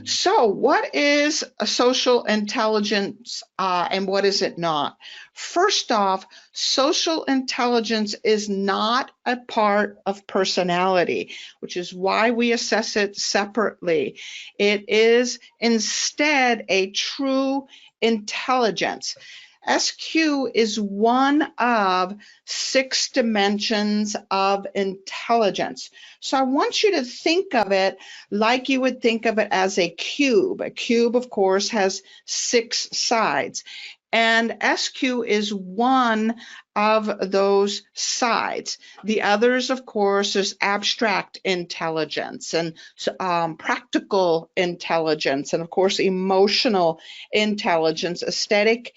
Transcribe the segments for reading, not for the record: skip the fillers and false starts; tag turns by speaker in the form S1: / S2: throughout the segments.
S1: So, what is a social intelligence and what is it not? First off, social intelligence is not a part of personality, which is why we assess it separately. It is instead a true intelligence. SQ is one of 6 dimensions of intelligence. So I want you to think of it like you would think of it as a cube. A cube, of course, has 6 sides. And SQ is one of those sides. The others, of course, is abstract intelligence and practical intelligence, and of course, emotional intelligence, aesthetic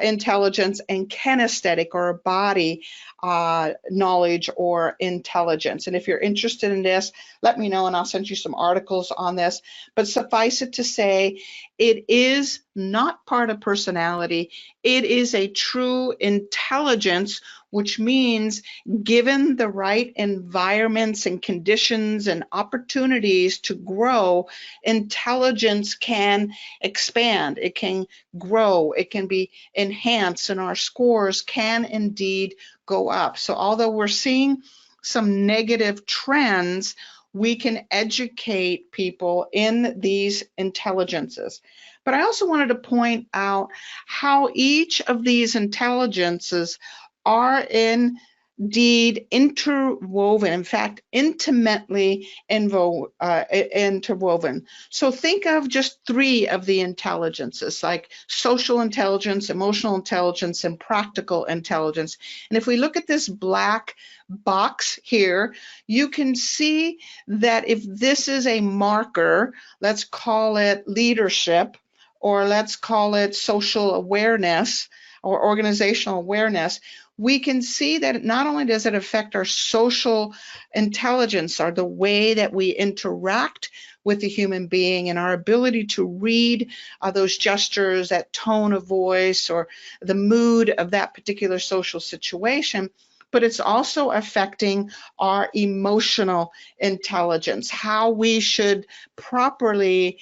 S1: intelligence, and kinesthetic or body knowledge or intelligence. And if you're interested in this, let me know and I'll send you some articles on this. But suffice it to say, it is not part of personality. It is a true intelligence, which means given the right environments and conditions and opportunities to grow, intelligence can expand, it can grow, it can be enhanced, and our scores can indeed go up. So although we're seeing some negative trends, we can educate people in these intelligences. But I also wanted to point out how each of these intelligences are indeed interwoven, in fact, intimately interwoven. So think of just 3 of the intelligences, like social intelligence, emotional intelligence, and practical intelligence. And if we look at this black box here, you can see that if this is a marker, let's call it leadership, or let's call it social awareness or organizational awareness, we can see that not only does it affect our social intelligence, or the way that we interact with the human being and our ability to read those gestures, that tone of voice, or the mood of that particular social situation, but it's also affecting our emotional intelligence, how we should properly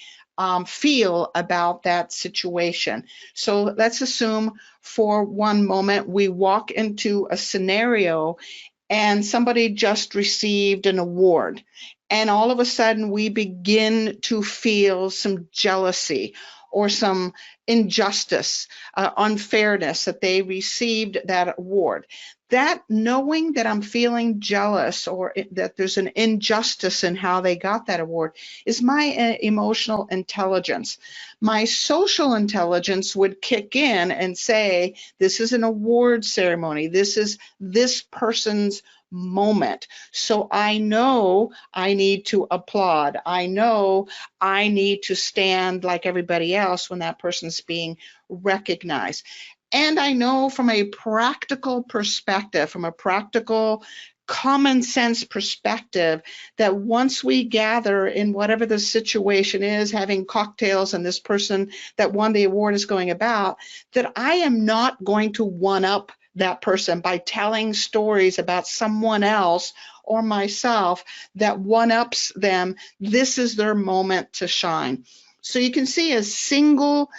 S1: feel about that situation. So let's assume for one moment we walk into a scenario and somebody just received an award, and all of a sudden we begin to feel some jealousy or some injustice, unfairness that they received that award. That knowing that I'm feeling jealous or that there's an injustice in how they got that award is my emotional intelligence. My social intelligence would kick in and say, this is an award ceremony. This is this person's moment. So I know I need to applaud. I know I need to stand like everybody else when that person's being recognized. And I know from a practical perspective, from a practical common sense perspective, that once we gather in whatever the situation is, having cocktails and this person that won the award is going about, that I am not going to one-up that person by telling stories about someone else or myself that one-ups them. This is their moment to shine. So you can see a single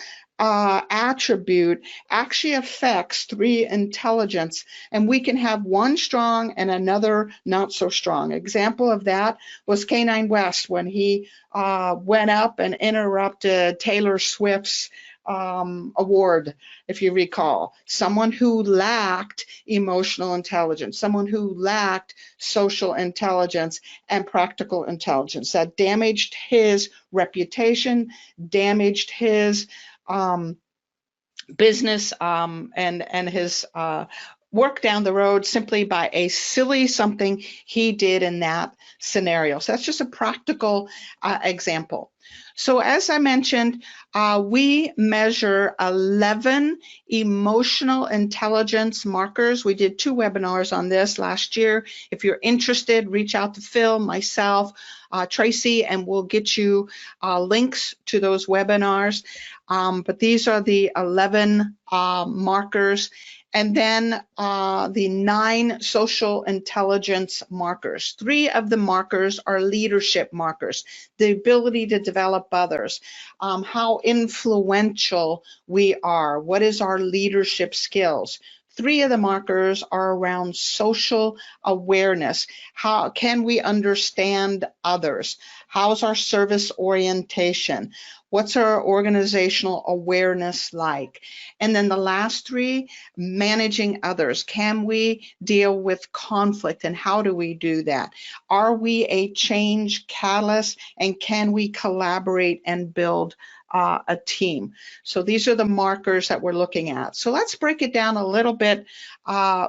S1: attribute actually affects 3 intelligence, and we can have one strong and another not so strong. Example of that was K9 West when he went up and interrupted Taylor Swift's award, if you recall. Someone who lacked emotional intelligence, someone who lacked social intelligence and practical intelligence. That damaged his reputation, damaged his business and his work down the road simply by a silly something he did in that scenario. So that's just a practical example. So as I mentioned, we measure 11 emotional intelligence markers. We did 2 webinars on this last year. If you're interested, reach out to Phil, myself, Tracy, and we'll get you links to those webinars. But these are the 11 markers. And then the 9 social intelligence markers. 3 of the markers are leadership markers, the ability to develop others, how influential we are, what is our leadership skills. 3 of the markers are around social awareness. How can we understand others? How's our service orientation? What's our organizational awareness like? And then the last 3, managing others. Can we deal with conflict, and how do we do that? Are we a change catalyst, and can we collaborate and build a team? So these are the markers that we're looking at. So let's break it down a little bit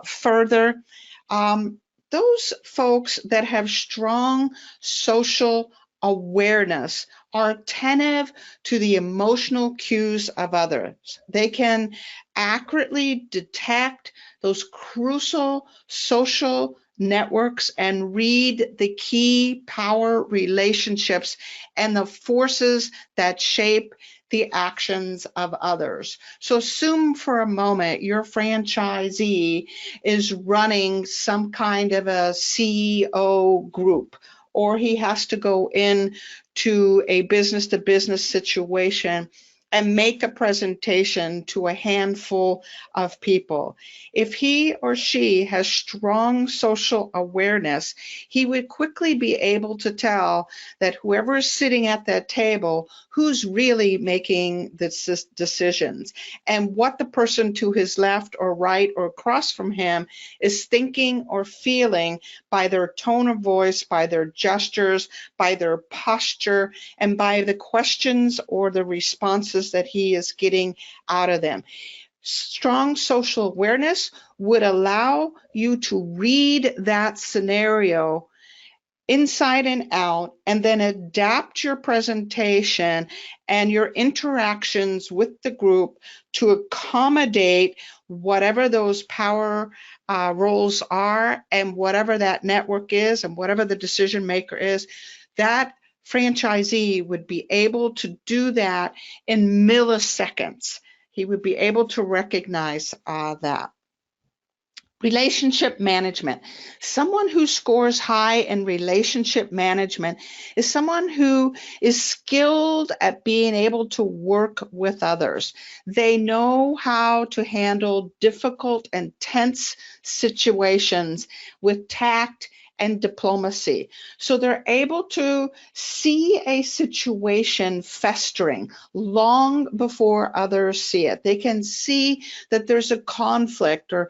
S1: further. Those folks that have strong social awareness are attentive to the emotional cues of others. They can accurately detect those crucial social networks and read the key power relationships and the forces that shape the actions of others. So assume for a moment your franchisee is running some kind of a CEO group, or he has to go in to a business-to-business situation and make a presentation to a handful of people. If he or she has strong social awareness, he would quickly be able to tell that whoever is sitting at that table, who's really making the decisions, and what the person to his left or right or across from him is thinking or feeling by their tone of voice, by their gestures, by their posture, and by the questions or the responses that he is getting out of them. Strong social awareness would allow you to read that scenario inside and out, and then adapt your presentation and your interactions with the group to accommodate whatever those power roles are, and whatever that network is, and whatever the decision maker is. That franchisee would be able to do that in milliseconds. He would be able to recognize that. Relationship management. Someone who scores high in relationship management is someone who is skilled at being able to work with others. They know how to handle difficult and tense situations with tact and diplomacy. So they're able to see a situation festering long before others see it. They can see that there's a conflict, or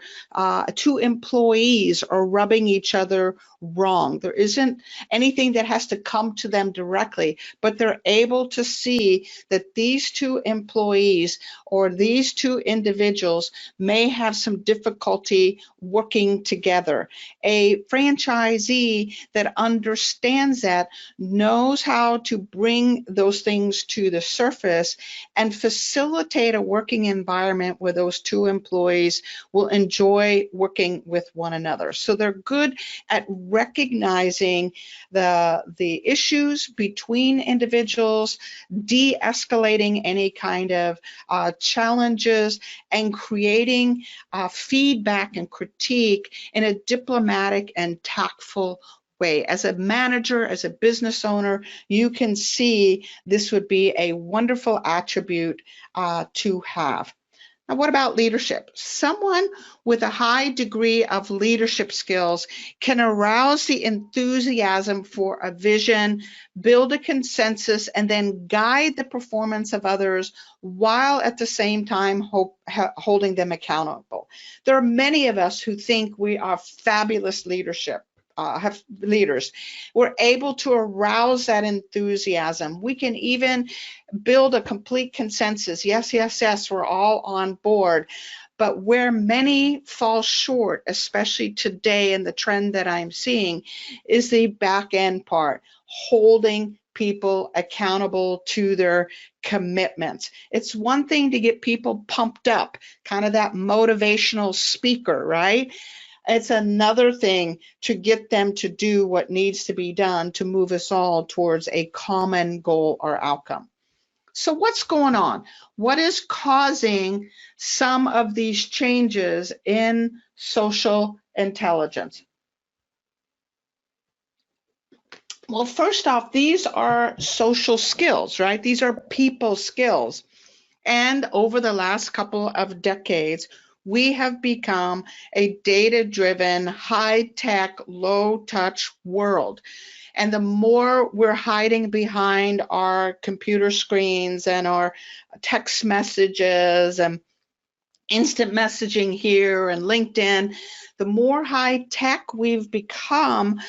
S1: 2 employees are rubbing each other wrong. There isn't anything that has to come to them directly, but they're able to see that these 2 employees or these 2 individuals may have some difficulty working together. A franchisee that understands that knows how to bring those things to the surface and facilitate a working environment where those 2 employees will enjoy working with one another. So they're good at recognizing the issues between individuals, de-escalating any kind of challenges, and creating feedback and critique in a diplomatic and tactful way. As a manager, as a business owner, you can see this would be a wonderful attribute to have. Now, what about leadership? Someone with a high degree of leadership skills can arouse the enthusiasm for a vision, build a consensus, and then guide the performance of others while at the same time holding them accountable. There are many of us who think we are fabulous leadership. Have leaders. We're able to arouse that enthusiasm. We can even build a complete consensus. Yes, yes, yes, we're all on board. But where many fall short, especially today in the trend that I'm seeing, is the back end part, holding people accountable to their commitments. It's one thing to get people pumped up, kind of that motivational speaker, right? It's another thing to get them to do what needs to be done to move us all towards a common goal or outcome. So what's going on? What is causing some of these changes in social intelligence? Well, first off, these are social skills, right? These are people skills. And over the last couple of decades, we have become a data-driven, high-tech, low-touch world. And the more we're hiding behind our computer screens and our text messages and instant messaging here and LinkedIn, the more high-tech we've become,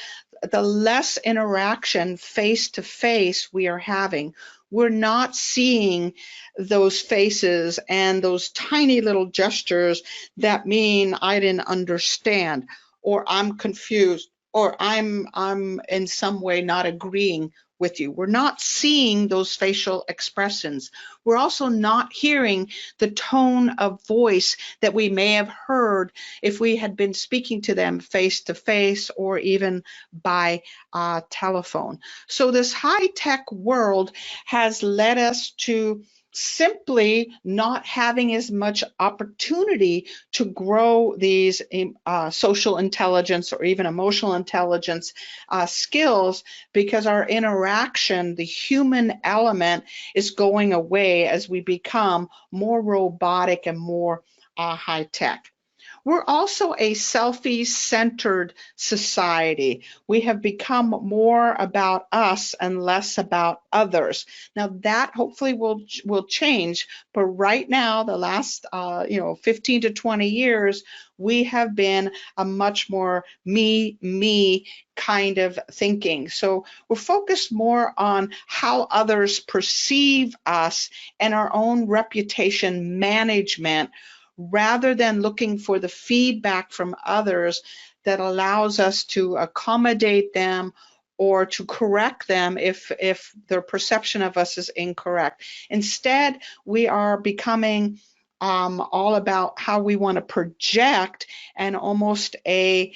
S1: the less interaction face-to-face we are having. We're not seeing those faces and those tiny little gestures that mean I didn't understand, or I'm confused, or I'm in some way not agreeing with you. We're not seeing those facial expressions. We're also not hearing the tone of voice that we may have heard if we had been speaking to them face to face or even by telephone. So this high-tech world has led us to simply not having as much opportunity to grow these social intelligence or even emotional intelligence skills, because our interaction, the human element, is going away as we become more robotic and more high-tech. We're also a selfie-centered society. We have become more about us and less about others. Now that hopefully will change, but right now, the last 15 to 20 years, we have been a much more me kind of thinking. So we're focused more on how others perceive us and our own reputation management, rather than looking for the feedback from others that allows us to accommodate them or to correct them if their perception of us is incorrect. Instead, we are becoming all about how we want to project and almost a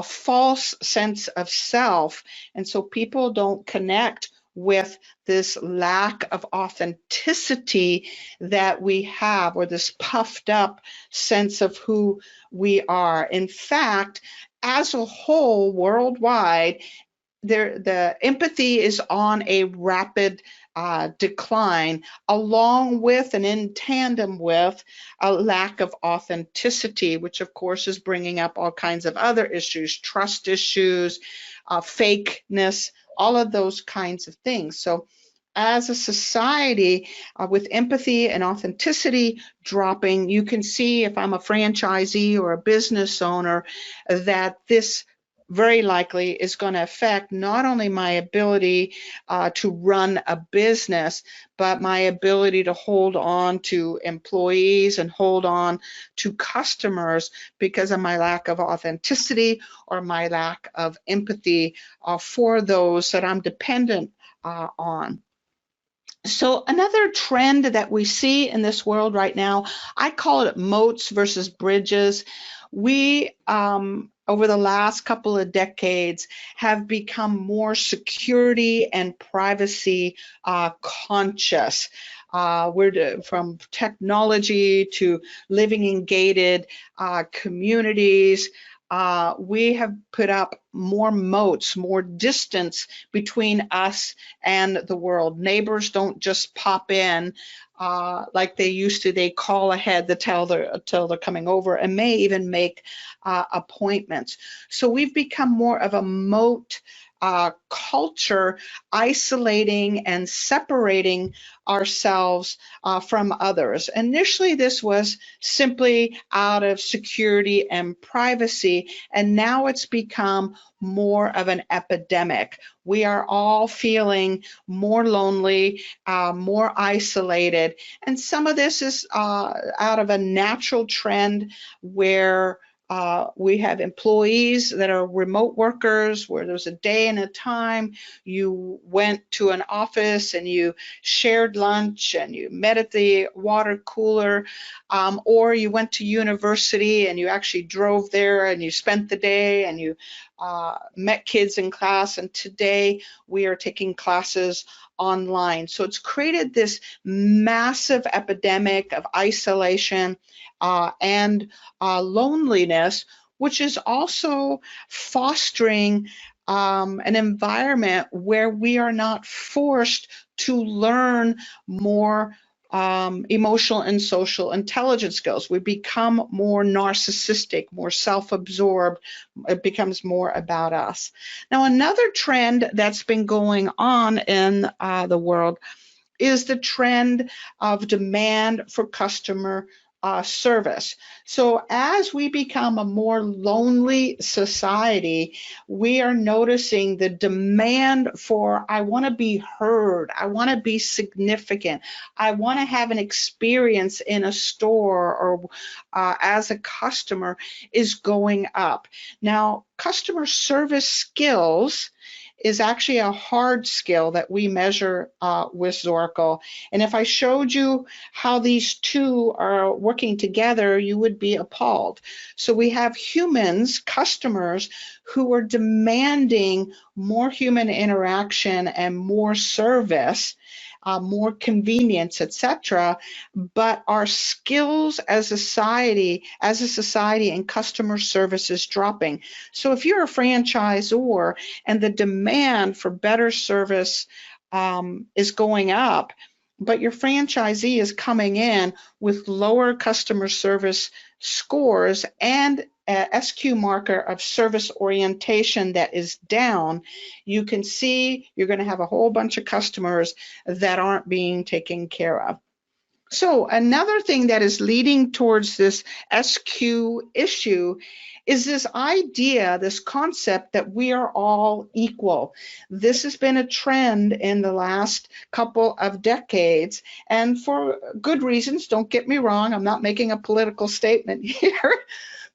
S1: false sense of self. And so people don't connect with this lack of authenticity that we have, or this puffed up sense of who we are. In fact, as a whole, worldwide, the empathy is on a rapid decline, along with and in tandem with a lack of authenticity, which of course is bringing up all kinds of other issues, trust issues, fakeness, all of those kinds of things. So as a society, with empathy and authenticity dropping, you can see, if I'm a franchisee or a business owner, that this very likely is going to affect not only my ability to run a business, but my ability to hold on to employees and hold on to customers because of my lack of authenticity or my lack of empathy for those that I'm dependent on. So another trend that we see in this world right now, I call it moats versus bridges. We, over the last couple of decades, have become more security and privacy conscious. From technology to living in gated communities. We have put up more moats, more distance between us and the world. Neighbors don't just pop in like they used to. They call ahead to tell they're coming over, and may even make appointments. So we've become more of a moat culture, isolating and separating ourselves from others. Initially, this was simply out of security and privacy, and now it's become more of an epidemic. We are all feeling more lonely, more isolated, and some of this is out of a natural trend where we have employees that are remote workers, where there's a day and a time you went to an office and you shared lunch and you met at the water cooler, or you went to university and you actually drove there and you spent the day and you met kids in class, and today we are taking classes online. So it's created this massive epidemic of isolation and loneliness, which is also fostering an environment where we are not forced to learn more emotional and social intelligence skills. We become more narcissistic, more self-absorbed. It becomes more about us. Now, another trend that's been going on in the world is the trend of demand for customer service. So as we become a more lonely society, we are noticing the demand for, I want to be heard, I want to be significant, I want to have an experience in a store or as a customer is going up. Now, customer service skills is actually a hard skill that we measure with Zorakle. And if I showed you how these two are working together, you would be appalled. So we have humans, customers, who are demanding more human interaction and more service, more convenience, etc. But our skills as a society and customer service is dropping. So if you're a franchisor and the demand for better service is going up, but your franchisee is coming in with lower customer service scores and a SQ marker of service orientation that is down, you can see you're going to have a whole bunch of customers that aren't being taken care of. So another thing that is leading towards this SQ issue is this idea, this concept that we are all equal. This has been a trend in the last couple of decades, and for good reasons. Don't get me wrong, I'm not making a political statement here,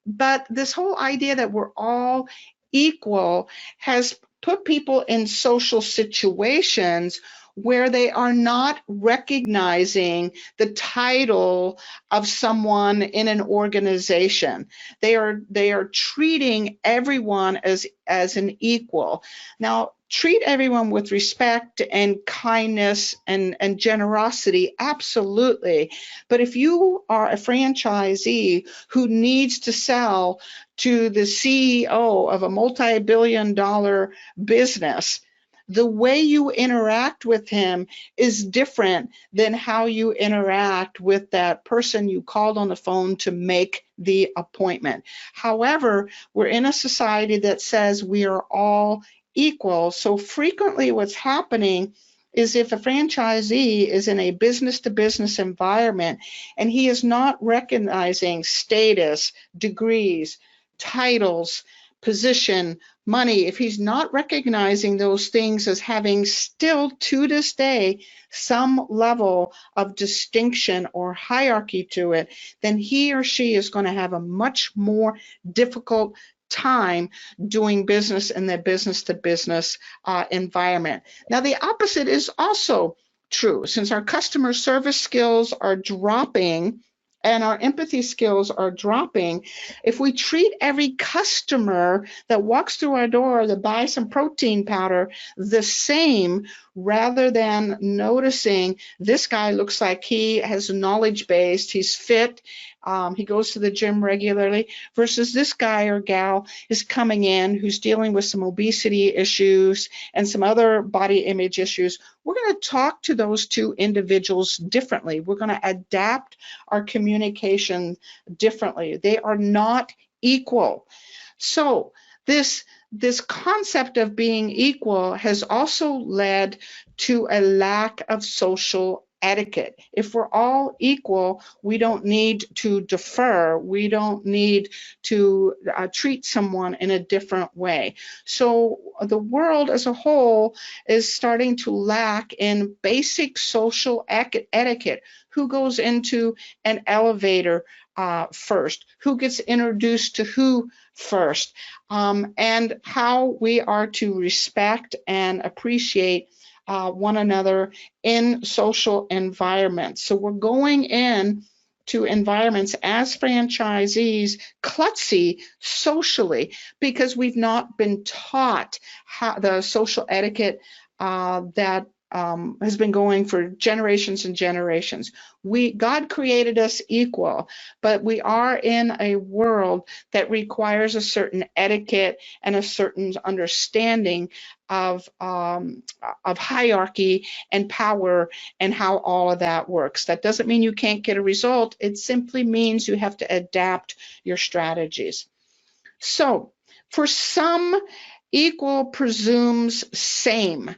S1: but this whole idea that we're all equal has put people in social situations where they are not recognizing the title of someone in an organization. They are treating everyone as an equal. Now, treat everyone with respect and kindness and generosity, absolutely. But if you are a franchisee who needs to sell to the CEO of a multi-billion-dollar business, the way you interact with him is different than how you interact with that person you called on the phone to make the appointment. However, we're in a society that says we are all equal. So frequently what's happening is if a franchisee is in a business-to-business environment and he is not recognizing status, degrees, titles, position, money, if he's not recognizing those things as having still to this day some level of distinction or hierarchy to it, then he or she is going to have a much more difficult time doing business in the business-to-business environment. Now, the opposite is also true. Since our customer service skills are dropping and our empathy skills are dropping, if we treat every customer that walks through our door to buy some protein powder the same, rather than noticing this guy looks like he has knowledge based, he's fit, he goes to the gym regularly, versus this guy or gal is coming in who's dealing with some obesity issues and some other body image issues, we're going to talk to those two individuals differently. We're going to adapt our communication differently. They are not equal. So this concept of being equal has also led to a lack of social etiquette. If we're all equal, we don't need to defer. We don't need to treat someone in a different way. So the world as a whole is starting to lack in basic social etiquette. Who goes into an elevator first? Who gets introduced to who first? And how we are to respect and appreciate one another in social environments. So we're going in to environments as franchisees klutzy socially because we've not been taught how the social etiquette that has been going for generations and generations. God created us equal, but we are in a world that requires a certain etiquette and a certain understanding of hierarchy and power and how all of that works. That doesn't mean you can't get a result. It simply means you have to adapt your strategies. So for some, equal presumes same.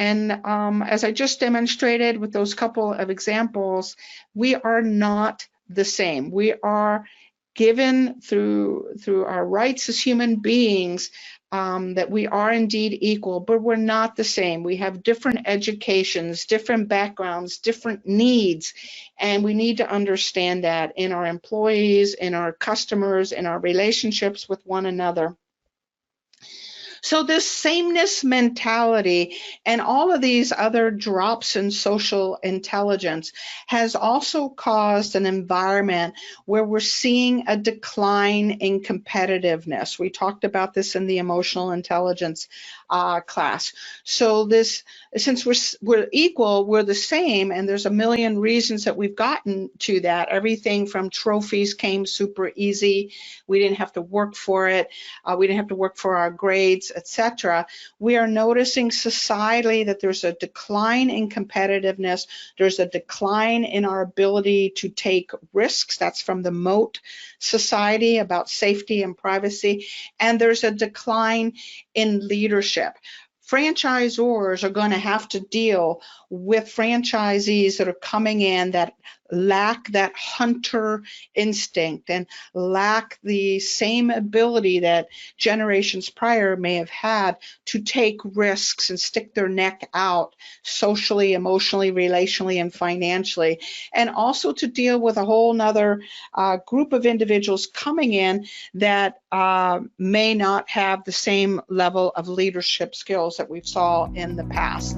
S1: And as I just demonstrated with those couple of examples, we are not the same. We are given through our rights as human beings that we are indeed equal, but we're not the same. We have different educations, different backgrounds, different needs, and we need to understand that in our employees, in our customers, in our relationships with one another. So this sameness mentality and all of these other drops in social intelligence has also caused an environment where we're seeing a decline in competitiveness. We talked about this in the emotional intelligence class. So this, since we're equal, we're the same, and there's a million reasons that we've gotten to that. Everything from trophies came super easy. We didn't have to work for it. We didn't have to work for our grades, etc. We are noticing societally that there's a decline in competitiveness. There's a decline in our ability to take risks. That's from the Moat Society about safety and privacy. And there's a decline in leadership. Franchisors are going to have to deal with franchisees that are coming in that lack that hunter instinct and lack the same ability that generations prior may have had to take risks and stick their neck out socially, emotionally, relationally, and financially, and also to deal with a whole nother group of individuals coming in that may not have the same level of leadership skills that we saw in the past.